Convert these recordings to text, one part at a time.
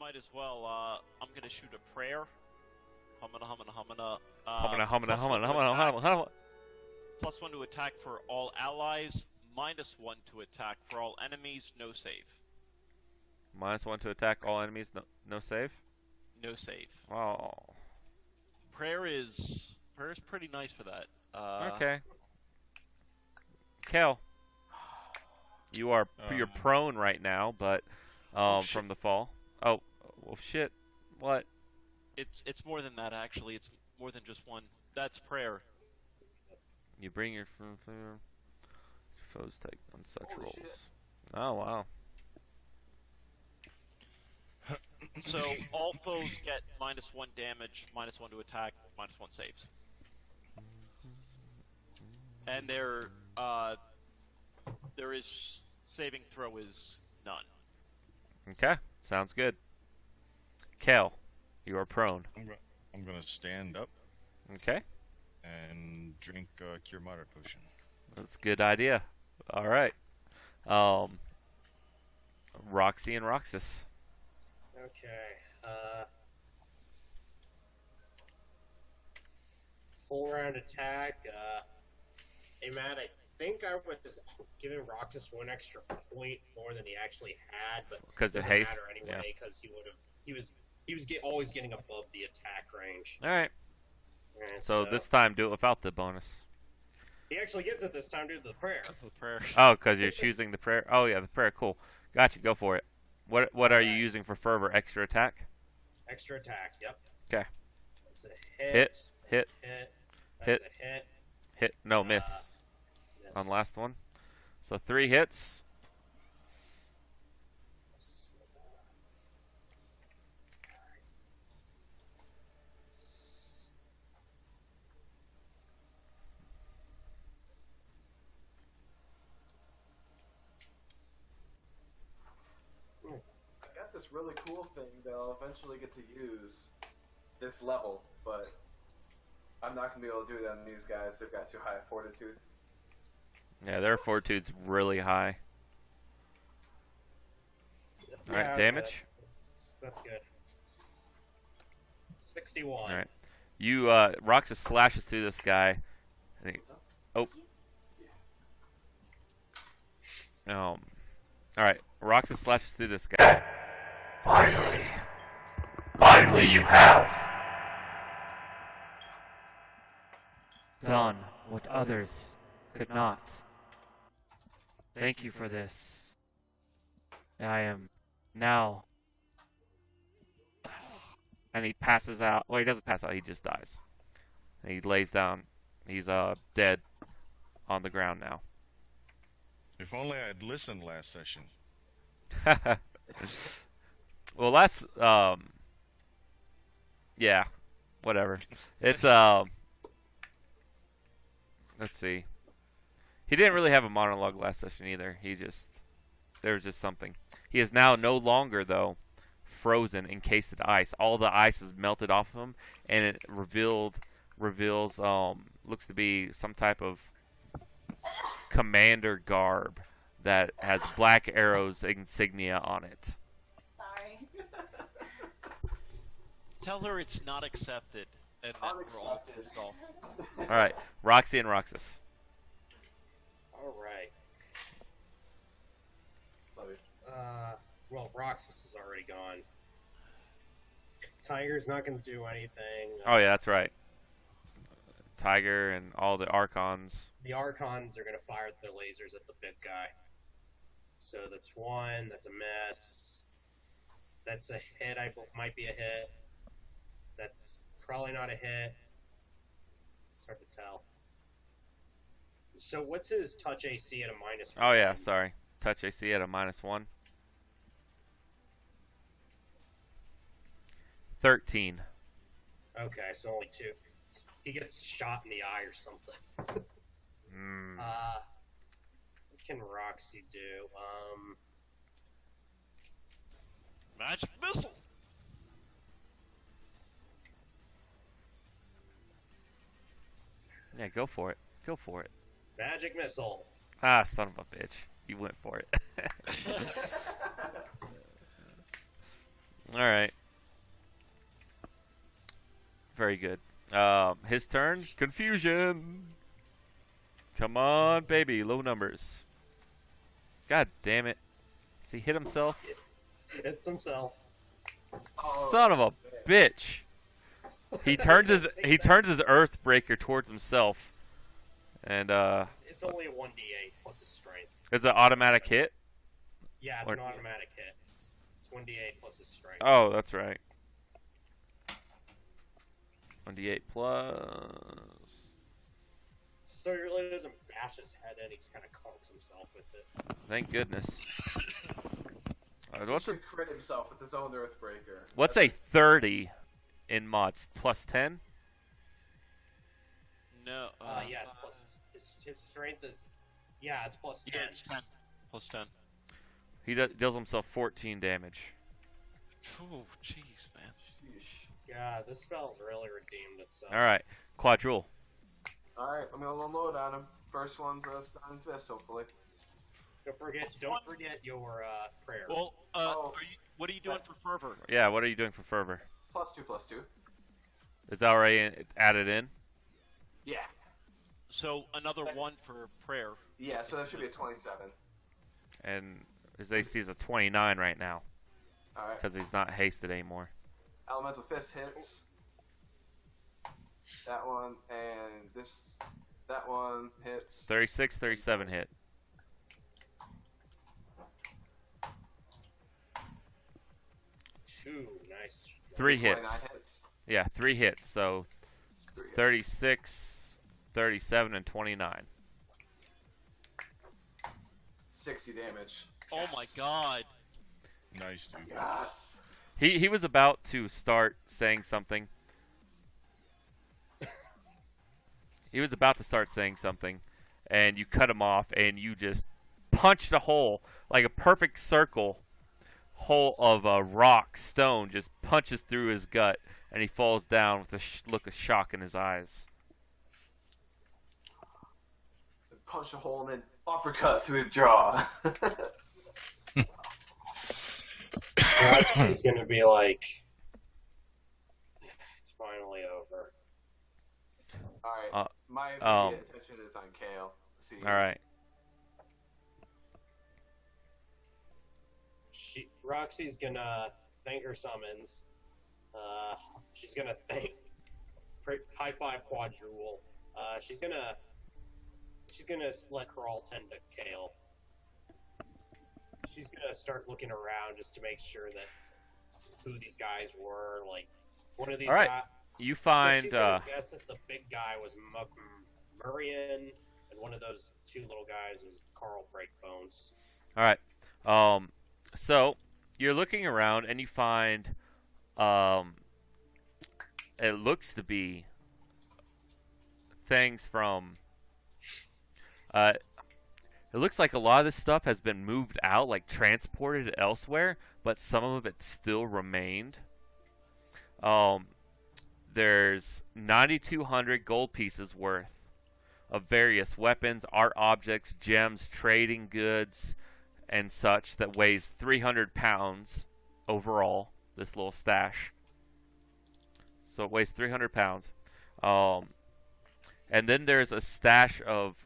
might as well. I'm gonna shoot a prayer. Humana, humana, humana. Humana, humana, plus humana, one to humana, attack. humana, humana. +1 to attack for all allies. -1 to attack for all enemies. No save. -1 to attack all enemies. No save. No save. Oh. Prayer is pretty nice for that. Okay. Kel, you're prone right now, but from the fall. Oh, well, shit. What? It's more than that actually. It's more than just one. That's prayer. You bring your foes take on such Holy rolls. shit. Oh wow. So all foes get -1 damage, -1 to attack, -1 saves. And there is saving throw is none. Okay, sounds good. Kel, you are prone. I'm gonna stand up Okay, and drink a Cure Moderate potion. that's a good idea. All right. Roxy and Roxas. Okay. Full round attack. Hey Matt, I think I was giving Roxas 1 extra point more than he actually had, but Because it of doesn't haste. matter anyway because he was always getting above the attack range. All right. And So this time, do it without the bonus. he actually gets it this time due to the prayer. The prayer. Oh, because you're choosing the prayer. Oh yeah, the prayer. Cool. Gotcha. Go for it. What are you using for fervor? Extra attack. Extra attack. Yep. Okay. That's a hit. Hit. That's a hit. Hit. No, miss. Miss. On the last one. So 3 hits. I got this really cool thing that I'll eventually get to use this level, but I'm not going to be able to do it on these guys. They've got too high a fortitude. Yeah, their fortitude's really high. All right, Yeah, damage. That's good. 61. All right. You Roxas slashes through this guy. And he, oh. All right. Roxas slashes through this guy. Finally you have done what others could not. Thank you for this. I am now. And he passes out. Well, he doesn't pass out. He just dies. And he lays down. He's dead on the ground now. If only I'd listened last session. Well, that's yeah, whatever. It's let's see. He didn't really have a monologue last session either. There was just something. He is now no longer though frozen, encased in ice. All the ice is melted off of him, and it reveals looks to be some type of commander garb that has black arrows insignia on it. Sorry. Tell her it's not accepted. And that we're all Unaccepted. pissed off. All right, Roxy and Roxas. All right. Love you. Well, Roxas is already gone. Tiger's not going to do anything. Oh yeah, that's right. Tiger and all the Archons. The Archons are going to fire their lasers at the big guy. So that's 1. That's a miss. That's a hit. Might be a hit. That's probably not a hit. It's hard to tell. So what's his touch AC at a -1? Oh yeah, sorry. Touch AC at a -1. 13. Okay, so only 2. He gets shot in the eye or something. What can Roxy do? Magic missile. Yeah, go for it. Go for it. Magic missile. Ah, son of a bitch. You went for it. Alright. Very good. His turn. Confusion. Come on, baby. Low numbers. God damn it. Does he hit himself? It's himself. Oh, Son of a man. bitch. He turns his Earthbreaker towards himself, and It's only a 1d8 plus his strength. it's an automatic hit. Yeah, it's Or- an automatic hit. It's 1d8 plus his strength. Oh, that's right. 1d8 plus. So he really doesn't bash his head in, he just kind of conks himself with it. Thank goodness. He What's a should crit himself with his own Earthbreaker. what's a 30 in mods? Plus 10? No. Yes, plus his strength is. Yeah, it's plus 10. Yeah, it's 10. Plus 10. He deals himself 14 damage. Oh, jeez, man. Sheesh. Yeah, this spell's really redeemed itself. All right, Quadrule. Alright, I'm gonna unload on him. First one's a Stunning Fist, hopefully. Don't forget your prayer. Well, Oh. what are you doing for fervor? Yeah, what are you doing for fervor? +2/+2. Is that already added in? Yeah. So another one for prayer. Yeah, so that should be a 27. And his AC is a 29 right now Alright. because he's not hasted anymore. Elemental Fist hits. That one, and that one hits. 36, 37 hit. Two, nice. 3 29 hits. hits. Yeah, 3 hits. So 3 hits. 36, 37, and 29. 60 damage. Oh my god. Nice, dude. Yes. He was about to start saying something. He was about to start saying something, and you cut him off, and you just punched a hole, like a perfect circle hole of rock, stone, just punches through his gut, and he falls down with a look of shock in his eyes. Punch a hole and then uppercut to his jaw. He's gonna be like, it's finally over. Alright, my um, immediate attention is on Kale. See. All right. Roxy's gonna thank her summons. She's gonna high five Quadrule. She's gonna let Crawl tend to Kale. She's gonna start looking around just to make sure that who these guys were. Like one of these All right. guys. You So find she's gonna guess that the big guy was Murrian, and one of those two little guys was Carl Breakbones. all right. So you're looking around and you find it looks to be things from it looks like a lot of this stuff has been moved out, like transported elsewhere, but some of it still remained. There's 9,200 gold pieces worth of various weapons, art objects, gems, trading goods, and such that weighs 300 pounds overall, this little stash. So it weighs 300 pounds. And then there's a stash of,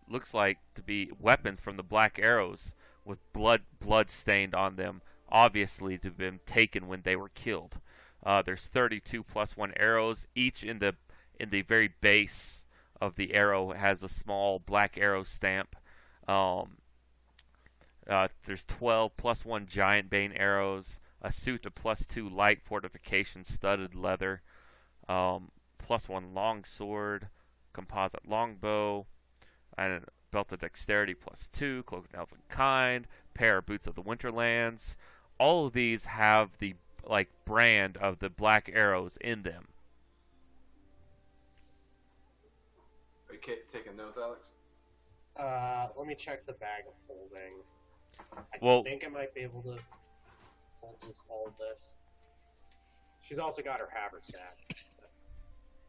looks like to be weapons from the Black Arrows with blood stained on them, obviously to have been taken when they were killed. There's 32 plus 1 arrows, each in the very base of the arrow has a small Black Arrow stamp. There's 12 plus 1 giant bane arrows, a suit of plus 2 light fortification studded leather, plus 1 long sword, composite longbow, and a belt of dexterity plus 2, cloak of elven kind, pair of boots of the Winterlands. All of these have the brand of the Black Arrows in them. Are you taking notes, Alex? Let me check the bag of holding. I think I might be able to hold this. She's also got her haversack.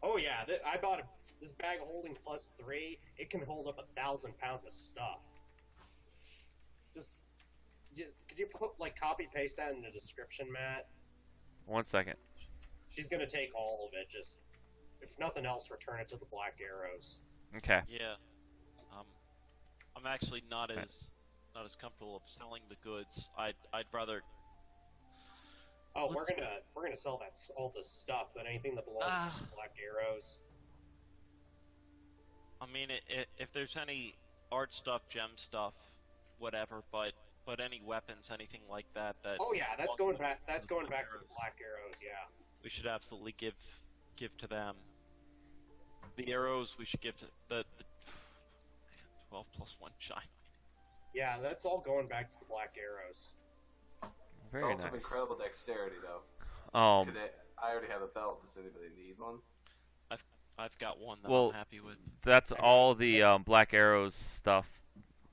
Oh yeah, I bought this bag of holding plus 3. It can hold up 1,000 pounds of stuff. Just could you copy paste that in the description, Matt? 1 second. She's gonna take all of it. Just if nothing else, return it to the Black Arrows. Okay. Yeah. I'm actually not as comfortable of selling the goods. I'd rather. Oh, Let's- we're gonna sell all the stuff, but anything that belongs to the Black Arrows. I mean, if there's any art stuff, gem stuff, whatever, but any weapons, anything like that. Oh yeah, that's going back. That's going back to the Arrows, Black Arrows. Yeah. we should absolutely give to them. The arrows we should give to the 12 plus 1 shine. Yeah, that's all going back to the Black Arrows. Very Belts of nice. incredible dexterity, though. Um, I already have a belt. Does anybody need one? I've got one that Well, I'm happy with. that's all the Black Arrows stuff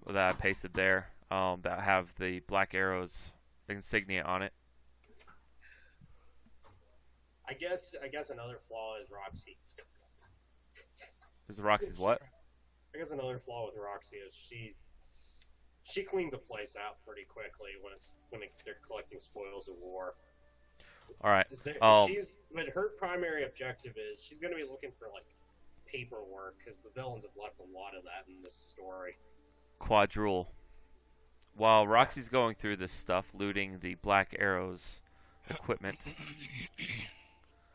that I pasted there. That have the Black Arrows insignia on it. I guess another flaw is Roxy's. Is Roxy's what? I guess another flaw with Roxy is she cleans a place out pretty quickly when they're collecting spoils of war. All right. But her primary objective is she's going to be looking for like paperwork because the villains have left a lot of that in this story. Quadrule. While Roxy's going through this stuff, looting the Black Arrows equipment,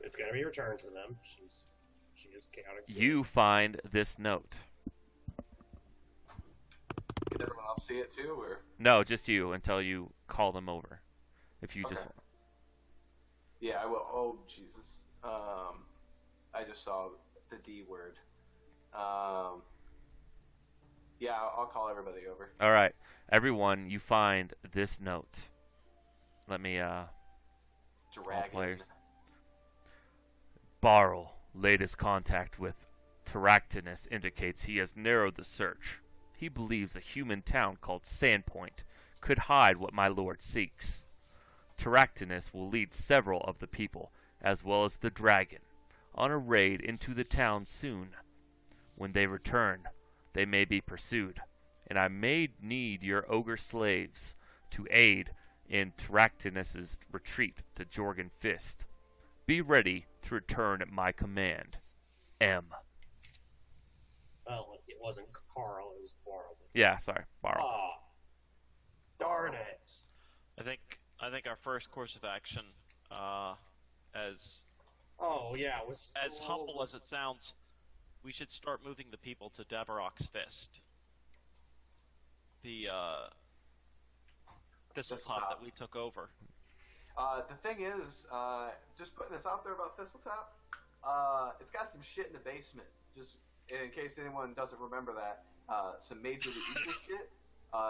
It's going to be returned to them. She is chaotic. you find this note. Can everyone else see it too, or? No, just you until you call them over. If you just Okay. Yeah, I will. Oh, Jesus. I just saw the D word. Yeah, I'll call everybody over. all right, everyone, you find this note. Let me Dragon. players. Barl, latest contact with Terractinus indicates he has narrowed the search. He believes a human town called Sandpoint could hide what my lord seeks. Terractinus will lead several of the people, as well as the dragon, on a raid into the town soon. When they return, they may be pursued, and I may need your ogre slaves to aid in Terractinus's retreat to Jorgen Fist. Be ready to return at my command. M. Well, it wasn't Carl, it was Barl. Yeah, sorry, Barl. Ah, darn it. I think our first course of action, as Oh yeah, it was as humble as it sounds, we should start moving the people to Devarok's Fist. The Thistletop that we took over. The thing is, just putting this out there about Thistletop, it's got some shit in the basement. Just in case anyone doesn't remember that, some majorly evil shit.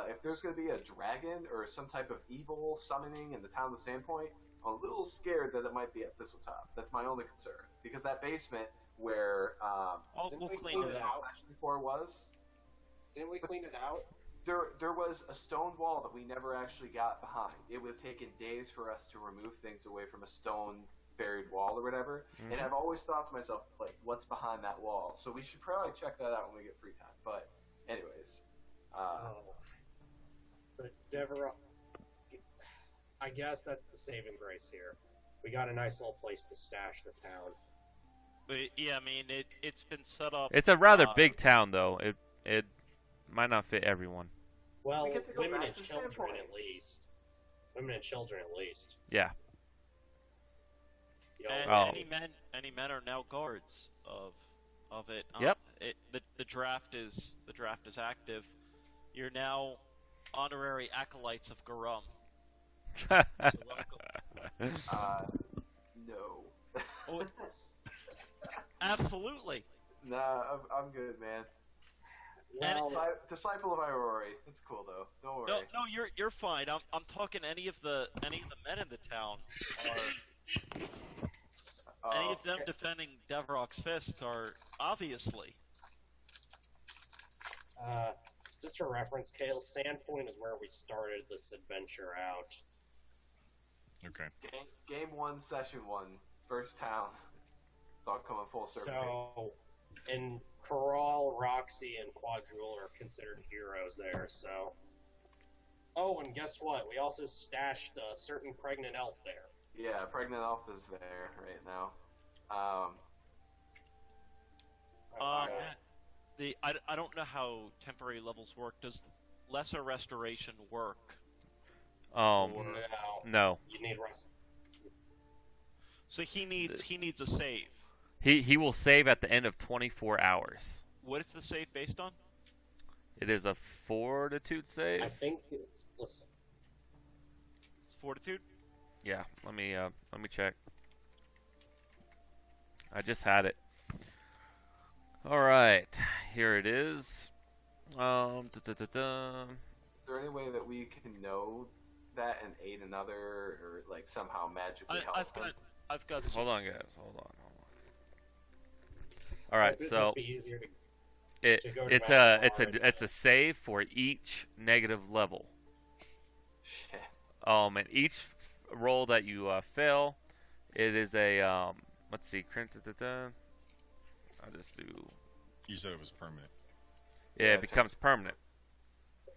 If there's going to be a dragon or some type of evil summoning in the town of Sandpoint, I'm a little scared that it might be at Thistletop. That's my only concern. Because that basement where We'll clean it out. before was, Didn't we clean it out? there was a stone wall that we never actually got behind. It would have taken days for us to remove things away from a stone buried wall or whatever. Mm-hmm. And I've always thought to myself, like, what's behind that wall? So we should probably check that out when we get free time. But anyways, But Deverok, I guess that's the saving grace here. We got a nice little place to stash the town. But yeah, I mean it's been set up. It's a rather big town, though. It might not fit everyone. Well, We get to go women back and to children Sandpoint. at least. Women and children at least. Yeah. You know, And Oh. any men are now guards of it. Yep. The draft is active. You're now honorary acolytes of Garum. So welcome. no. Oh, absolutely. Nah, I'm good, man. well, Disciple of Irory. It's cool though. Don't worry. No, you're fine. I'm talking any of the men in the town are any of them defending Devarok's Fist are obviously. just for reference, Kale, Sandpoint is where we started this adventure out. Okay. Game 1, Session 1, first town. It's all coming full circle. So, and Corral, Roxy, and Quadrule are considered heroes there, so. Oh, and guess what? We also stashed a certain pregnant elf there. Yeah, pregnant elf is there right now. I don't know how temporary levels work. Does lesser restoration work? Or- No. You need rest. So he needs a save. He will save at the end of 24 hours. What is the save based on? It is a fortitude save. I think it's listen. Fortitude. Yeah. Let me check. I just had it. All right. Here it is. Is there any way that we can know that and aid another, or like somehow magically help him? I've got. Hold on, guys. Hold on. All right. It'd So just be easier to go to it's Master a save for each negative level. Shit. And each roll that you fail, it is a let's see. I'll just do. You said it was permanent. Yeah, Yeah, it becomes permanent.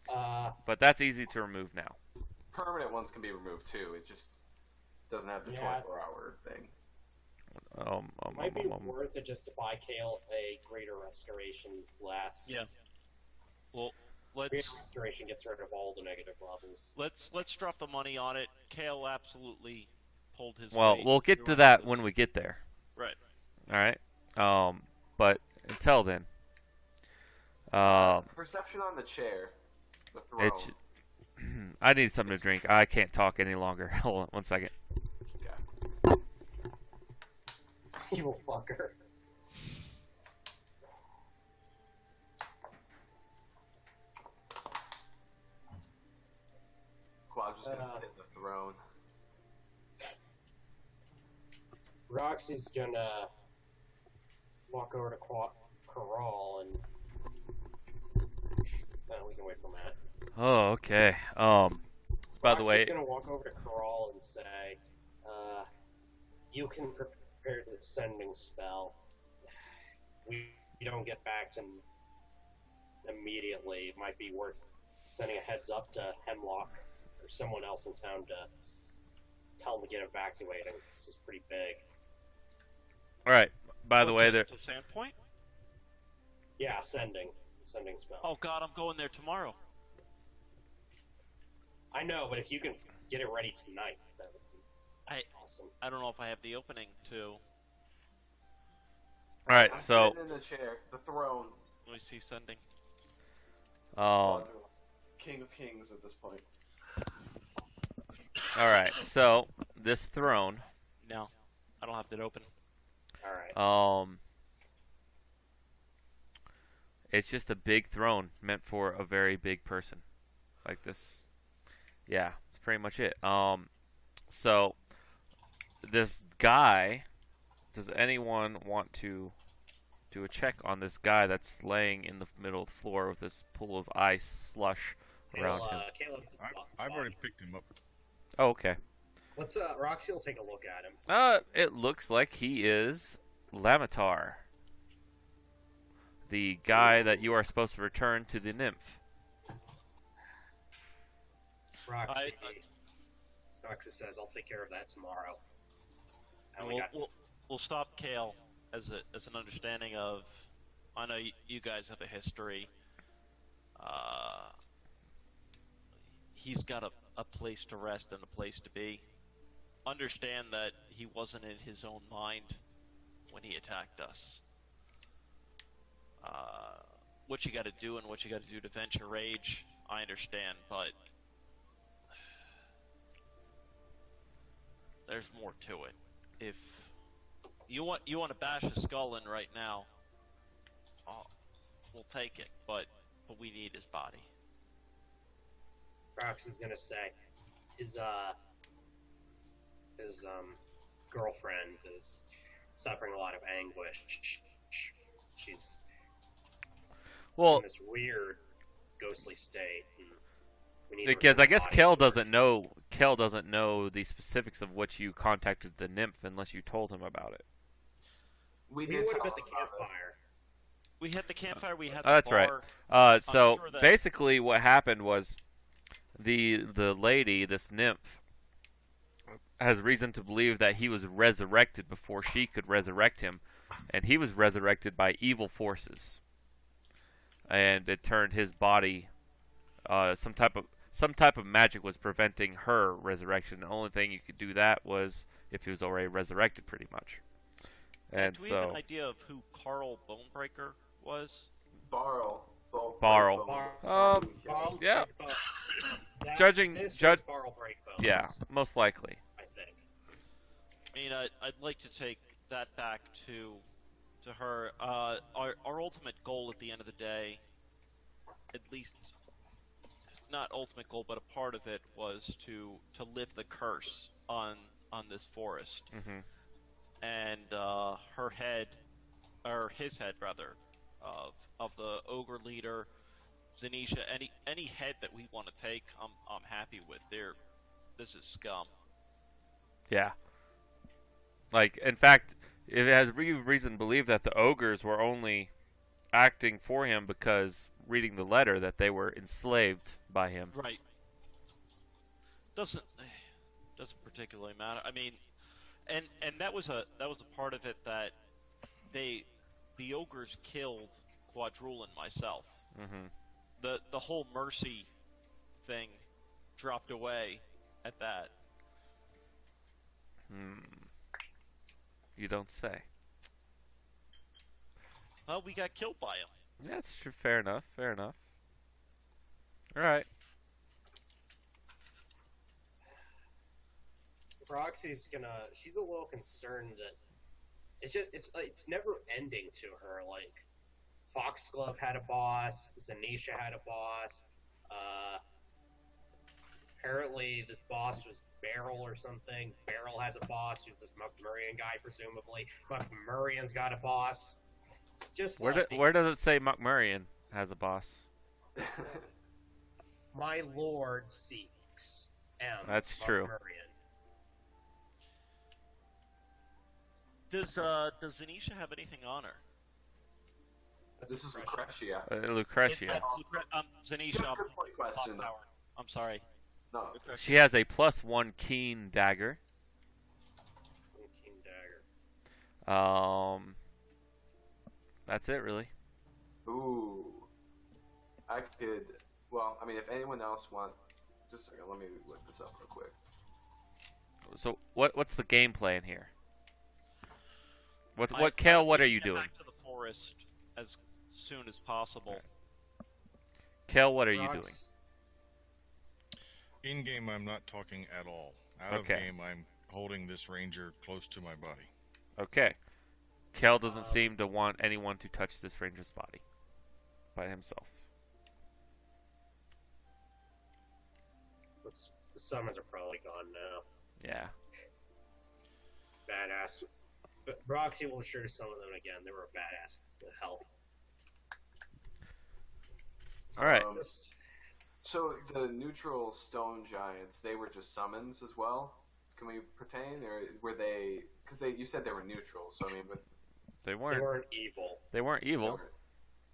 But that's easy to remove now. Permanent ones can be removed too. It just doesn't have the 24-hour thing. might be worth it just to buy Kale a greater restoration last. Yeah. Well, Greater let's restoration gets rid of all the negative levels. let's drop the money on it. Kale absolutely pulled his Well, weight we'll get to throughout that this. when we get there. Right. All right. But until then, Perception on the chair. The throne. it's. I need something to drink. I can't talk any longer. Hold on 1 second. Yeah. Evil fucker. Quad's just gonna hit the throne. Roxy's gonna walk over to Corral and we can wait for Matt. Oh, okay. By the way, Roxy's gonna walk over to Corral and say, "You can prepare the sending spell. We don't get back to him immediately. It might be worth sending a heads up to Hemlock or someone else in town to tell them to get evacuating. This is pretty big." all right. By the way, there. To Sandpoint? Yeah, sending spell. Oh God, I'm going there tomorrow. I know, but if you can get it ready tonight, that would be awesome. I don't know if I have the opening to. All right. I'm So, sitting in the chair, the throne. Let me see sending. all King of Kings at this point. right. So this throne. No, I don't have that open. All right. It's just a big throne meant for a very big person, like this. Yeah, that's pretty much it. So this guy. Does anyone want to do a check on this guy that's laying in the middle of the floor with this pool of ice slush around him? Caleb's I've already picked him up. Oh, okay. Let's Roxy will take a look at him. It looks like he is Lamitar, the guy that you are supposed to return to the nymph. Roxy says, "I'll take care of that tomorrow." And We'll stop Kale as an understanding of. I know you guys have a history. He's got a place to rest and a place to be. Understand that he wasn't in his own mind when he attacked us. What you got to do and what you got to do to vent your rage, I understand, but there's more to it. If you want to bash his skull in right now, we'll take it, but we need his body. Roxy's gonna say, his girlfriend is suffering a lot of anguish. She's in this weird, ghostly state. And we need Because I guess Kel Kel doesn't know the specifics of what you contacted the nymph unless you told him about it. We We did would have talk at the about it. campfire. We had the campfire. We had the That's bar. right. So sure that- basically, what happened was the lady, this nymph, has reason to believe that he was resurrected before she could resurrect him, and he was resurrected by evil forces, and it turned his body. Some type of magic was preventing her resurrection. The only thing you could do that was if he was already resurrected, pretty much. And Do we so have an idea of who Carl Bonebreaker was? Barl. Barl. Barl yeah. Breakbones. That- Judging- this judge- was Barl Breakbones, yeah, most likely. I think. I mean, I'd like to take that back to her. Our ultimate goal at the end of the day, at least not ultimate goal, but a part of it was to lift the curse on this forest. Hmm. And her head, or his head rather, of the ogre leader, Zanisha, any head that we want to take, I'm happy with. This is scum. Yeah. Like, in fact, it has reason to believe that the ogres were only acting for him because reading the letter that they were enslaved by him. Right. Doesn't particularly matter. I mean, and that was a part of it that the ogres killed Quadrule and myself. Hmm. The whole mercy thing dropped away at that. You don't say. Well, we got killed by him. Yeah, that's true. Fair enough. Fair enough. All right. Roxy's she's a little concerned that it's never ending to her. Like, Foxglove had a boss, Zanisha had a boss, apparently this boss was Beryl or something. Beryl has a boss who's this Muckmurian guy, presumably. Muckmurian's got a boss. Just Where does it say Muckmurian has a boss? My lord seeks M. That's true. Muckmurian. Does Zanisha have anything on her? This is Lucretia. Lucretia. Zanisha. Good point question. I'm sorry. No. Lucretia. She has a +1 keen dagger. King Dagger. That's it, really. Ooh. I could. Well, I mean, if anyone else just a second, let me look this up real quick. So what's the game plan here? What Kel? What are you doing? Back to the forest as soon as possible. Kel, what are you doing? Rox, In game, I'm not talking at all. Out Okay. of game, I'm holding this ranger close to my body. Okay. Kel doesn't seem to want anyone to touch this ranger's body by himself. The summons are probably gone now. Yeah. Badass. But Roxy will sure summon them again. They were a badass. Hell. All right. So the neutral stone giants, they were just summons as well. Can we pertain, or were they? Because you said they were neutral. So I mean, but They They weren't. weren't evil. They weren't evil.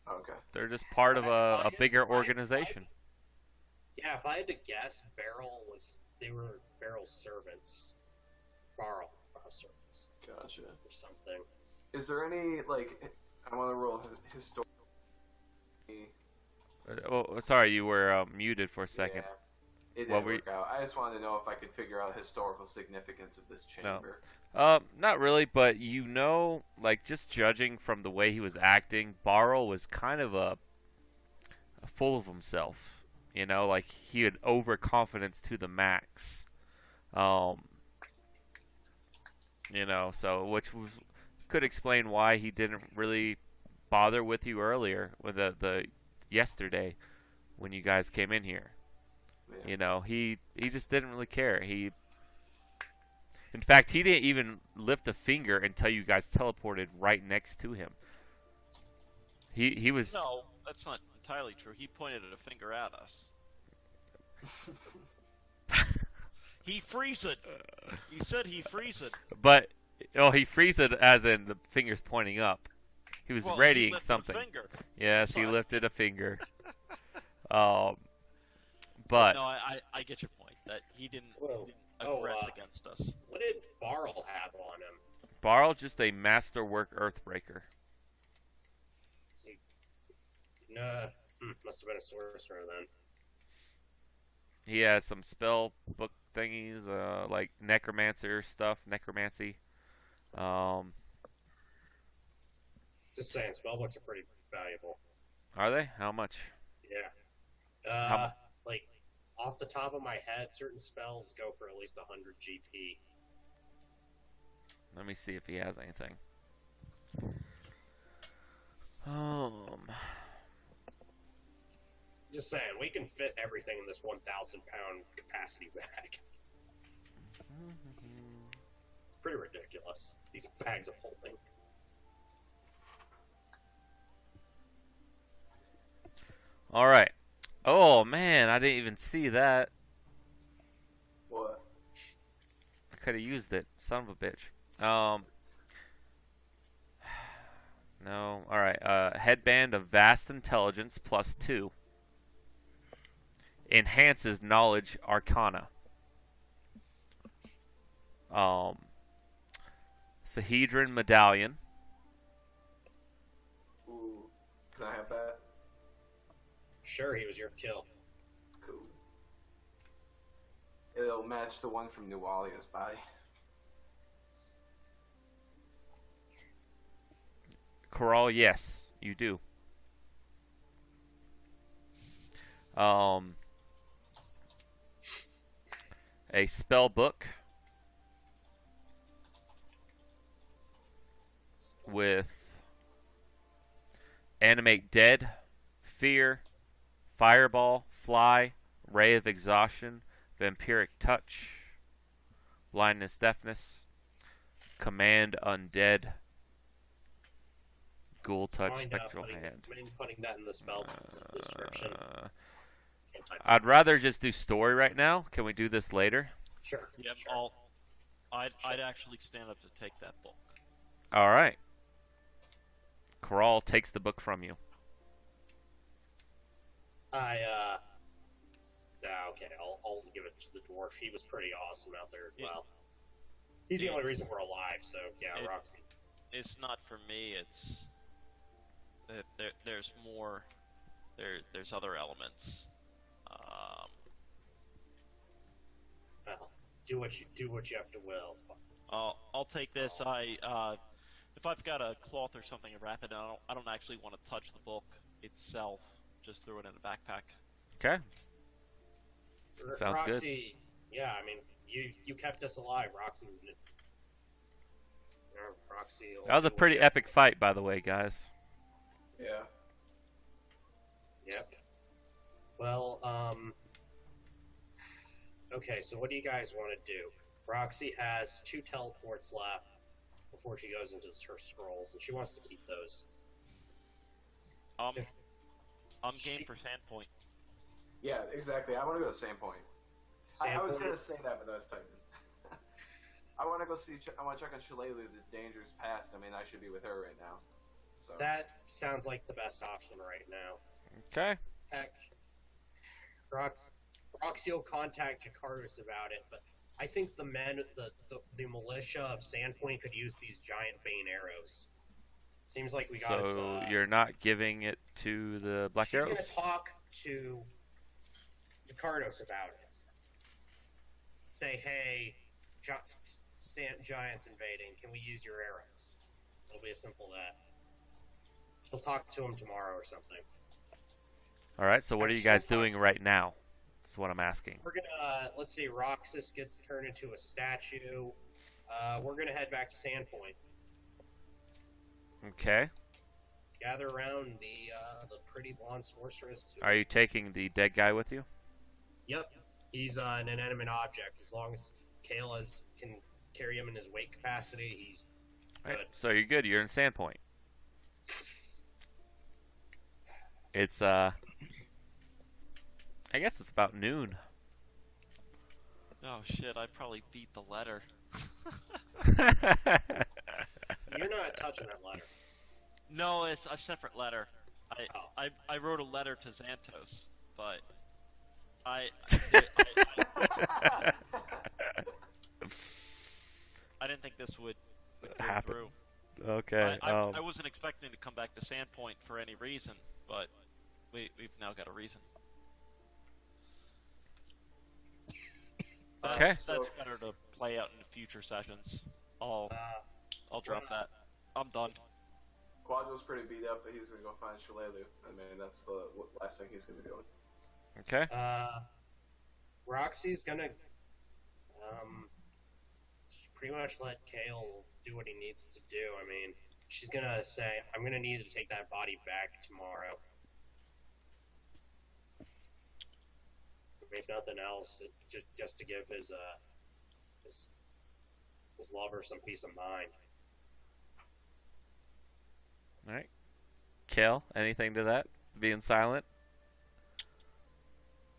okay. They're just part of a bigger organization. Yeah, if I had to guess, they were Barrel's servants. Barrel servants Gotcha. or something. Is there any I want to roll historical? Oh, sorry, you were muted for a second. Yeah, it What didn't were work out. I just wanted to know if I could figure out the historical significance of this chamber. Not really, but just judging from the way he was acting, Barrel was kind of a full of himself. He had overconfidence to the max. So which could explain why he didn't really bother with you earlier, with the yesterday when you guys came in here. Yeah. He just didn't really care. In fact, he didn't even lift a finger until you guys teleported right next to him. He was. No, that's not entirely true. He pointed a finger at us. He freeze it. You said he freeze it. But he freeze it as in the fingers pointing up. He was Well, readying he lifted something. A finger. Yes, he Sorry. lifted a finger. But No, I get your point. That he didn't. Whoa. aggress against us. What did Barl have on him? Barl, just a masterwork Earthbreaker. No, must have been a sorcerer then. He has some spell book thingies, like necromancer stuff, necromancy. Just saying, spellbooks are pretty valuable. Are they? How much? Yeah. Like, off the top of my head, certain spells go for at least 100 GP. Let me see if he has anything. Just saying, we can fit everything in this 1,000-pound capacity bag. Pretty ridiculous, these bags of holding. All right. Oh man, I didn't even see that. What? I could have used it. Son of a bitch. No. All right. Headband of vast intelligence +2. Enhances knowledge arcana. Sahedron medallion. Ooh. Can I have that? Sure, he was your kill. Cool. It'll match the one from New Orleans, bye. Corral, yes, you do. A spell book with animate dead, fear, fireball, fly, ray of exhaustion, vampiric touch, blindness, deafness, command undead, ghoul touch, spectral hand. Mind putting that in the spell description. I'd rather just do story right now. Can we do this later? Sure. Yep, sure. I'd actually stand up to take that book. All right. Corral takes the book from you. Okay, I'll give it to the dwarf. He was pretty awesome out there as well. He's Yeah. the only reason we're alive, so yeah, Roxy. It's not for me. It's there's more. There's other elements. Well, do what you have to will. I'll take this. If I've got a cloth or something to wrap it, I don't actually want to touch the book itself. Just throw it in a backpack. Okay. Sounds Roxy, yeah, I mean, you kept us alive. Roxy. Roxy. That was a pretty epic fight, by the way, guys. Yeah. Yep. Well, okay, so what do you guys want to do? Roxy has 2 teleports left before she goes into her scrolls, and she wants to keep those. I'm game for Sandpoint. Yeah, exactly. I want to go to Sandpoint. I was going to say that, but I was typing. I want to go see. I want to check on Shillelagh. The danger's past. I mean, I should be with her right now. So. That sounds like the best option right now. Okay. Heck, Roxy will contact Jakartas about it, but I think the militia of Sandpoint could use these giant bane arrows. Seems like we got. So you're not giving it to the Black Arrows? She's gonna talk to Jakartos about it. Say, hey, giants invading. Can we use your arrows? It'll be as simple as that. She'll talk to him tomorrow or something. All right. So what are you guys doing right now? That's what I'm asking. We're gonna let's see. Roxas gets turned into a statue. We're gonna head back to Sandpoint. Okay. Gather around the pretty blonde sorceress. Are you taking the dead guy with you? Yep. He's an inanimate object. As long as Kayla can carry him in his weight capacity, he's good. Right. So you're good. You're in Sandpoint. It's I guess it's about noon. Oh shit! I probably beat the letter. You're not touching that letter. No, it's a separate letter. I wrote a letter to Xantos, but I didn't think this would go Happen. through. Okay. I wasn't expecting to come back to Sandpoint for any reason, but we've now got a reason. Okay. That's better to play out in future sessions. I'll drop that. I'm done. Quadro's pretty beat up, but he's gonna go find Shalelu. I mean, that's the last thing he's gonna be doing. Okay. Roxy's gonna pretty much let Kale do what he needs to do. I mean, she's gonna say, "I'm gonna need to take that body back tomorrow." If nothing else, it's just to give his lover some peace of mind. All right. Kel, anything to that? Being silent?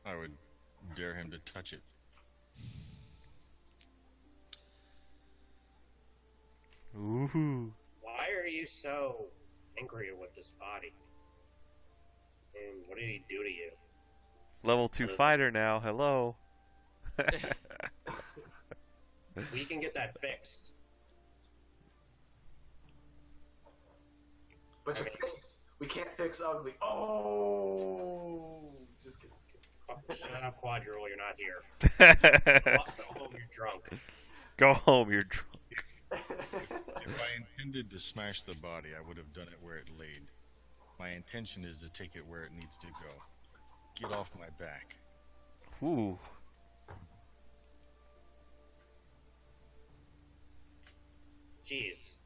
I would dare him to touch it. Ooh. Why are you so angry with this body? And what did he do to you? Level 2 fighter now. Hello. We can get that fixed. But your face, we can't fix ugly. Oh, just kidding. Shut up, Quadrille, you're not here. Go home, you're drunk. Go home, you're drunk. If I intended to smash the body, I would have done it where it laid. My intention is to take it where it needs to go. Get off my back. Ooh. Jeez.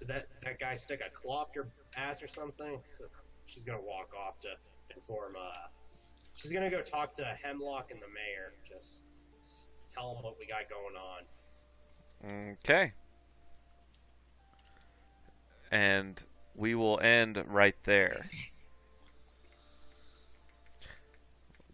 Did that guy stick a claw up your ass or something? She's gonna walk off to inform, she's gonna go talk to Hemlock and the mayor. Just tell them what we got going on. Okay. And we will end right there.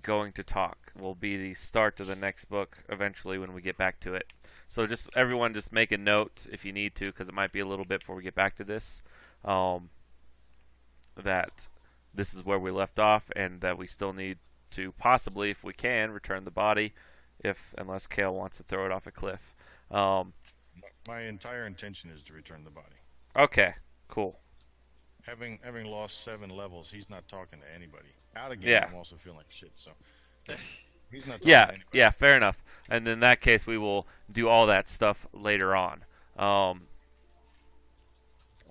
Going to talk will be the start of the next book eventually when we get back to it. So just everyone just make a note if you need to, because it might be a little bit before we get back to this, that this is where we left off and that we still need to possibly, if we can, return the body, unless Kale wants to throw it off a cliff. My entire intention is to return the body. Okay, cool. Having lost 7 levels, he's not talking to anybody. Out again, Yeah. I'm also feeling like shit, so he's not talking to anybody. Yeah, fair enough. And in that case, we will do all that stuff later on.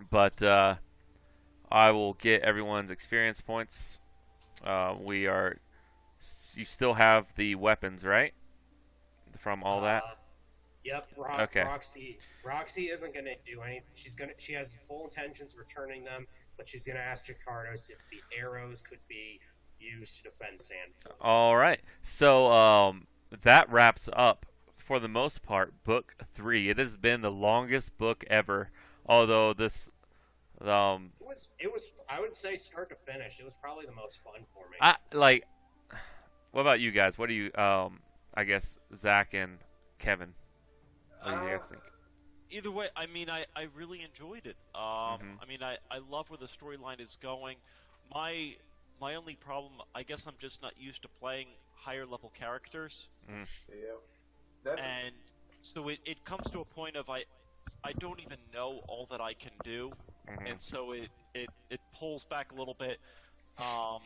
But I will get everyone's experience points. You still have the weapons, right? From all that? Yep. Okay. Roxy isn't gonna do anything. She has full intentions of returning them, but she's gonna ask Jakardos if the arrows could be used to defend Sandpoint. All right. So that wraps up, for the most part, Book 3. It has been the longest book ever. Although this, It was. I would say start to finish, it was probably the most fun for me. What about you guys? What do you? I guess Zach and Kevin. What do you guys think? Either way, I mean, I really enjoyed it. I mean, I love where the storyline is going. My only problem, I guess I'm just not used to playing higher level characters. Yeah. And so it comes to a point of I don't even know all that I can do, and so it pulls back a little bit. I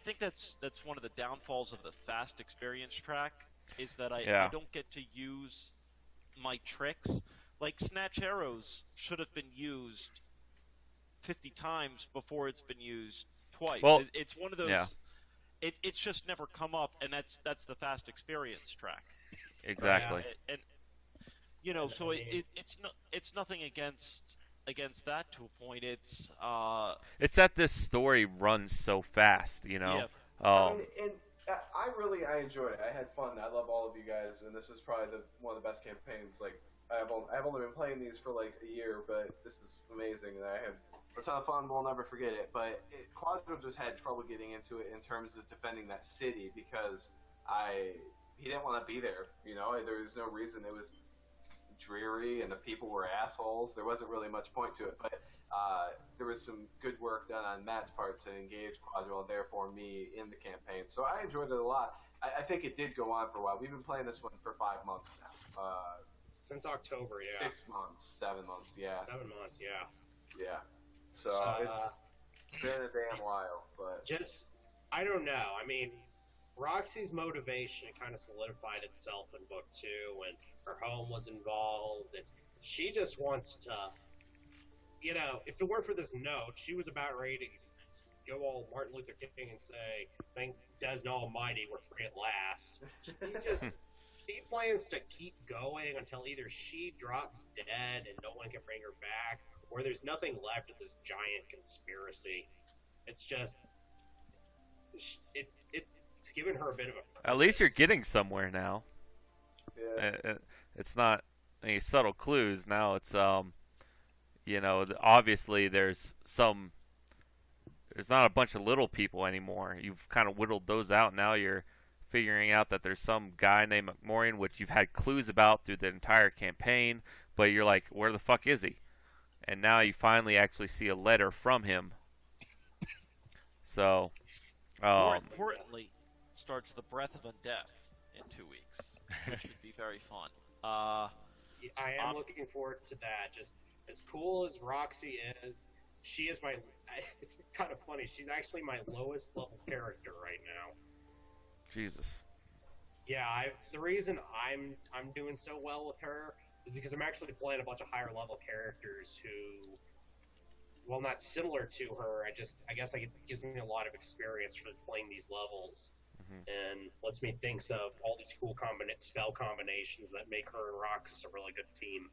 think that's one of the downfalls of the fast experience track, is that I don't get to use my tricks. Like snatch arrows should have been used 50 times before it's been used twice. Well, it's one of those. yeah. It's just never come up, and that's the fast experience track. Exactly. And you know, so it's nothing against that to a point. It's that this story runs so fast, you know. Yeah. I enjoyed it. I had fun. I love all of you guys, and this is probably one of the best campaigns. Like I've only been playing these for like a year, but this is amazing, and I had a ton of fun. We'll never forget it. But Quadro just had trouble getting into it in terms of defending that city because he didn't want to be there. You know, there was no reason. It was dreary, and the people were assholes. There wasn't really much point to it, but there was some good work done on Matt's part to engage Quadro, and therefore me, in the campaign. So I enjoyed it a lot. I think it did go on for a while. We've been playing this one for 5 months now. Since October, yeah. 6 months, 7 months, yeah. 7 months, yeah. Yeah. So it's been a damn while, but just I don't know. I mean, Roxy's motivation kind of solidified itself in book 2 when her home was involved, and she just wants to, if it weren't for this note, she was about ready to go all Martin Luther King and say, "Thank Desna Almighty, we're free at last." She plans to keep going until either she drops dead and no one can bring her back, or there's nothing left of this giant conspiracy. It's just it's given her a bit of a. At least you're getting somewhere now. yeah. It's not any subtle clues now. It's obviously there's not a bunch of little people anymore. You've kind of whittled those out. Now you're figuring out that there's some guy named McMorian, which you've had clues about through the entire campaign, but you're like, where the fuck is he? And now you finally actually see a letter from him. So, more importantly, starts the Breath of Undeath in 2 weeks, which should be very fun. I am looking forward to that. Just as cool as Roxy is, she is my. It's kind of funny. She's actually my lowest level character right now. Jesus. Yeah, the reason I'm doing so well with her is because I'm actually playing a bunch of higher level characters who, well, not similar to her. I guess it gives me a lot of experience for playing these levels, and lets me think of all these cool spell combinations that make her and Rox a really good team.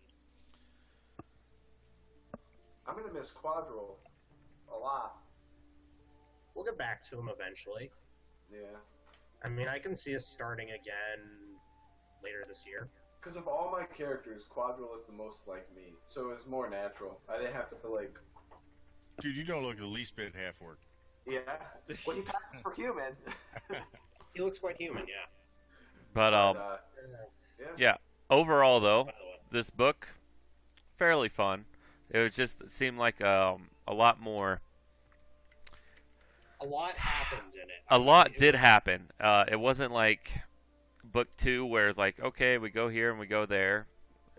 I'm gonna miss Quadrille a lot. We'll get back to him eventually. Yeah. I mean, I can see us starting again later this year. Because of all my characters, Quadrille is the most like me, so it's more natural. I didn't have to Dude, you don't look the least bit half work. Yeah. Well, he passes for human. He looks quite human, yeah. But yeah. Overall though, this book fairly fun. It seemed like a lot more. A lot happened in it. A lot did happen. It wasn't like book 2 where it's like, okay, we go here and we go there.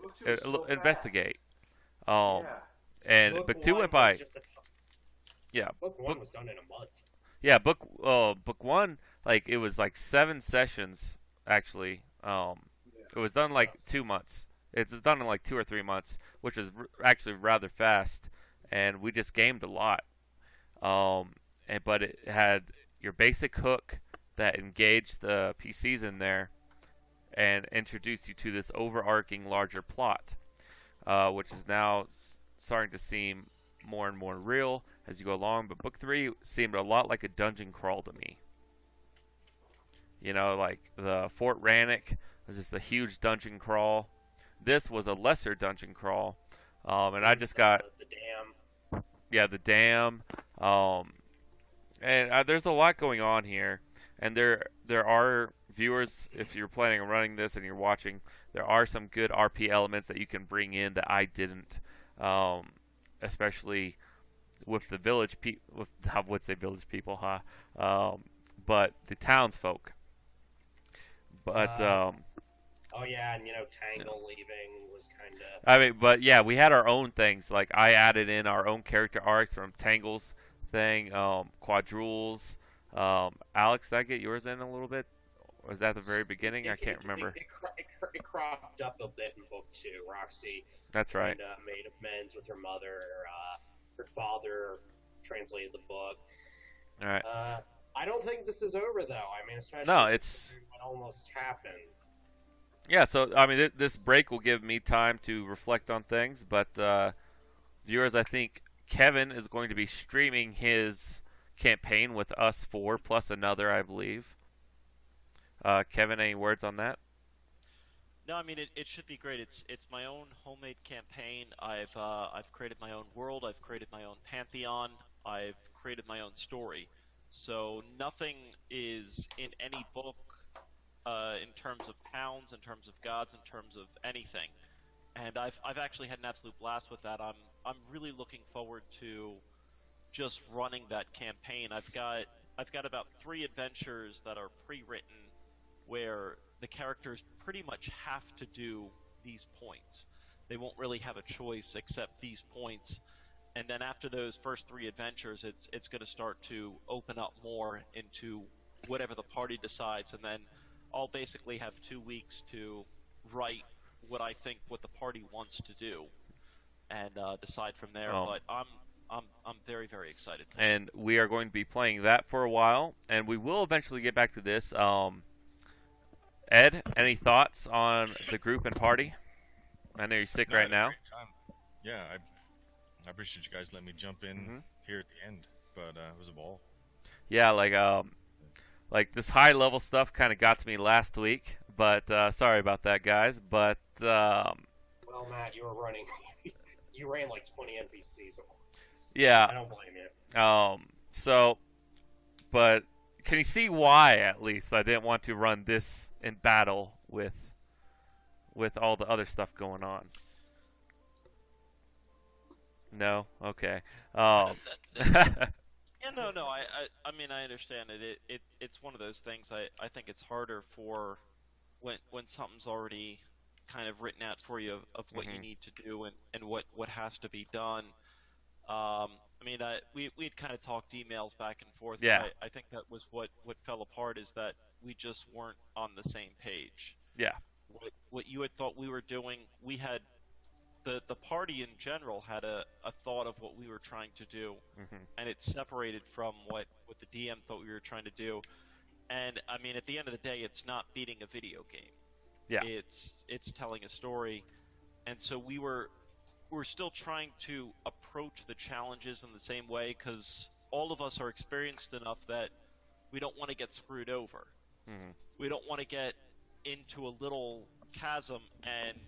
Book 2 is so Investigate. fast. And book 2 went by. Yeah. Book 1 was done in a month. Yeah, book 1, like it was like 7 sessions actually. It was done like 2 months. It's done in like 2 or 3 months, which is actually rather fast, and we just gamed a lot. But it had your basic hook that engaged the PCs in there and introduced you to this overarching larger plot, which is now starting to seem more and more real as you go along. But book 3 seemed a lot like a dungeon crawl to me. Like the Fort Rannoch was just a huge dungeon crawl. This was a lesser dungeon crawl, and I just got the dam. Yeah, the dam. And there's a lot going on here, and there are viewers, if you're planning on running this and you're watching, there are some good RP elements that you can bring in that I didn't, especially with the village people. I would say village people, but the townsfolk. But oh yeah, and Tangle leaving was kind of. I mean, but yeah, we had our own things. Like I added in our own character arcs from Tangle's thing, Quadrules. Alex, did I get yours in a little bit? Or was that the very beginning? I can't remember. It cropped up a bit in book 2. Roxy. That's right. Made amends with her mother. Her father translated the book. All right. I don't think this is over though. I mean, especially what almost happened. Yeah, so I mean, this break will give me time to reflect on things, but viewers, I think Kevin is going to be streaming his campaign with us 4 plus another, I believe. Kevin, any words on that? No, I mean it should be great. It's my own homemade campaign. I've created my own world. I've created my own pantheon. I've created my own story. So nothing is in any book in terms of towns, in terms of gods, in terms of anything. And I've actually had an absolute blast with that. I'm really looking forward to just running that campaign. I've got about 3 adventures that are pre-written where the characters pretty much have to do these points. They won't really have a choice except these points. And then after those first 3 adventures, it's going to start to open up more into whatever the party decides, and then I'll basically have 2 weeks to write what the party wants to do, and decide from there. Oh. But I'm very, very excited. And we are going to be playing that for a while, and we will eventually get back to this. Ed, any thoughts on the group and party? I know you're sick No, I right had a now. great time. Yeah, I appreciate you guys letting me jump in here at the end, but it was a ball. Yeah, like this high level stuff kind of got to me last week, but sorry about that, guys. But Well, Matt, you were running. You ran like 20 NPCs. yeah. I don't blame you. So, but can you see why at least I didn't want to run this in battle with all the other stuff going on? No? Okay. Yeah, no. I mean, I understand it. It's one of those things. I think it's harder for when something's already kind of written out for you of what you need to do and what has to be done. I mean, we'd kind of talked emails back and forth. Yeah. I think that was what fell apart, is that we just weren't on the same page. Yeah. What you had thought we were doing, we had the party in general had a thought of what we were trying to do, and it separated from what the DM thought we were trying to do. And I mean, at the end of the day, it's not beating a video game. Yeah. It's telling a story, and so we're still trying to approach the challenges in the same way, because all of us are experienced enough that we don't want to get screwed over. We don't want to get into a little chasm and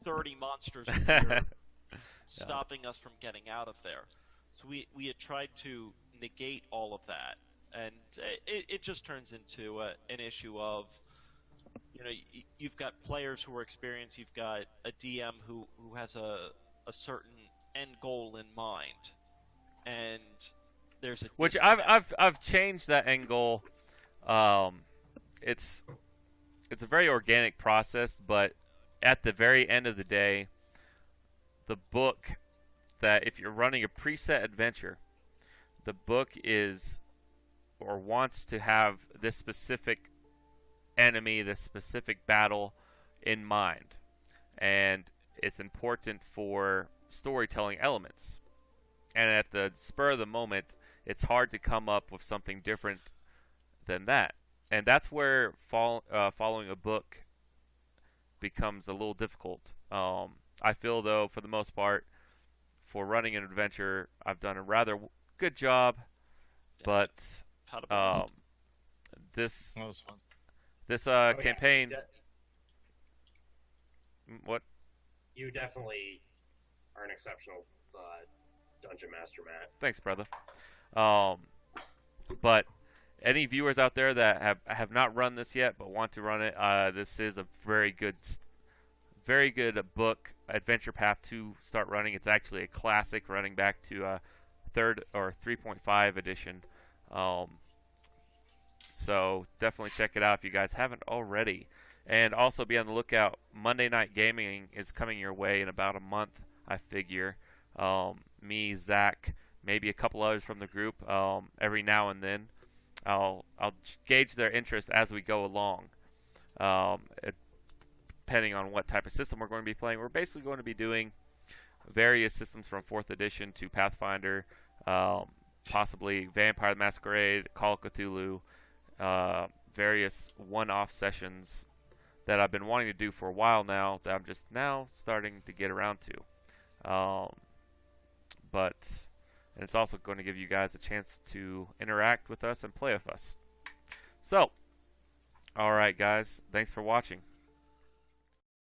30 monsters appear, stopping us from getting out of there. So we had tried to negate all of that, and it just turns into an issue of, you know, you've got players who are experienced, you've got a DM who has a certain end goal in mind, and there's a Which disconnect. I've changed that end goal. It's a very organic process, but at the very end of the day, the book, that if you're running a preset adventure, the book is or wants to have this specific enemy, this specific battle in mind, and it's important for storytelling elements. And at the spur of the moment, it's hard to come up with something different than that. And that's where following a book becomes a little difficult. I feel, though, for the most part, for running an adventure, I've done a rather good job. But this That was fun. this Oh, yeah, campaign, what? You definitely are an exceptional dungeon master, Matt. Thanks, brother. But any viewers out there that have not run this yet but want to run it, this is a very good book, adventure path to start running. It's actually a classic, running back to 3rd or 3.5 edition. So definitely check it out if you guys haven't already. And also be on the lookout. Monday Night Gaming is coming your way in about a month, I figure. Me, Zach, maybe a couple others from the group. Every now and then, I'll gauge their interest as we go along. Depending on what type of system we're going to be playing, we're basically going to be doing various systems from 4th edition to Pathfinder, possibly Vampire the Masquerade, Call of Cthulhu, various one-off sessions that I've been wanting to do for a while now, that I'm just now starting to get around to. And it's also going to give you guys a chance to interact with us and play with us. So, alright guys, thanks for watching.